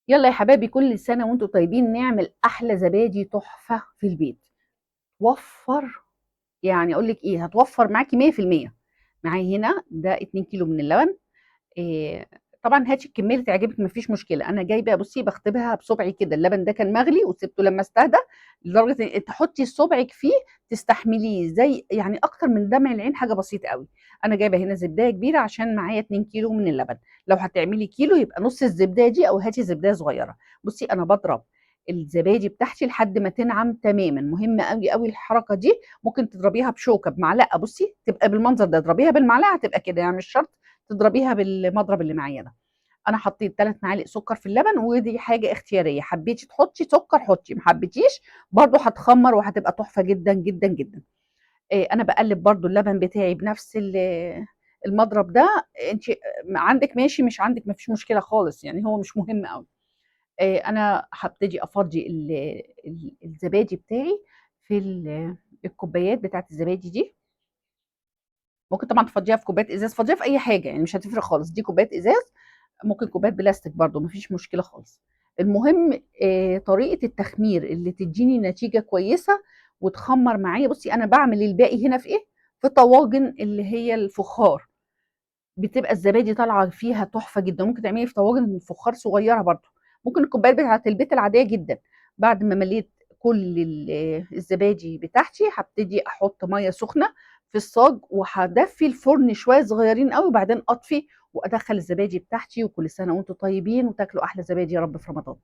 يلا يا حبايبي، كل سنة وانتم طيبين. نعمل أحلى زبادي تحفة في البيت. وفر، يعني أقول لك إيه، هتوفر معاكي 100%. معايا هنا ده 2 كيلو من اللبن. إيه، طبعا هاتي الكميه اللي تعجبك، مفيش مشكله. انا جايبه، بصي، بختبها بصبعي كده. اللبن ده كان مغلي وسبته لما استهدى، لدرجه ان تحطي صبعك فيه تستحمليه زي يعني اكتر من دمع العين، حاجه بسيطه قوي. انا جايبه هنا زبدايه كبيره عشان معايا 2 كيلو من اللبن. لو هتعملي كيلو يبقى نص الزبدايه دي، او هاتي زبدايه صغيره. بصي انا بضرب الزبادي بتاعتي لحد ما تنعم تماما. مهمه قوي قوي الحركه دي. ممكن تضربيها بشوكه، بمعلقه، بصي تبقى بالمنظر ده. اضربيها بالمعلقه هتبقى كده، يعني مش شرط تضربيها بالمضرب اللي معايا ده. انا حطيت 3 معالق سكر في اللبن، ودي حاجه اختياريه. حبيتي تحطي سكر حطي، ما حبيتيش برضو هتخمر وهتبقى تحفه جدا جدا جدا. انا بقلب برضو اللبن بتاعي بنفس المضرب ده. انت عندك ماشي، مش عندك مفيش مشكله خالص، يعني هو مش مهم قوي. انا هبتدي افضي الزبادي بتاعي في الكوبايات بتاعت الزبادي دي. ممكن طبعا تفضيها في كوبايه ازاز، فضيها في اي حاجه، يعني مش هتفرق خالص. دي كوبايه ازاز، ممكن كوبايه بلاستيك برضو، مفيش مشكله خالص. المهم طريقه التخمير اللي تديني نتيجه كويسه وتخمر معايا. بصي انا بعمل الباقي هنا في ايه، في طواجن اللي هي الفخار. بتبقى الزبادي طالعه فيها تحفه جدا. ممكن تعملي في طواجن فخار صغيره برضو. ممكن الكوبايات بتاعه البيت العاديه جدا. بعد ما مليت كل الزبادي بتاعتي، هبتدي احط ميه سخنه في الصاج، وهدفي الفرن شويه صغيرين قوي، وبعدين اطفي وادخل الزبادي بتاعتي. وكل سنه وانتم طيبين، وتاكلوا احلى زبادي يا رب في رمضان.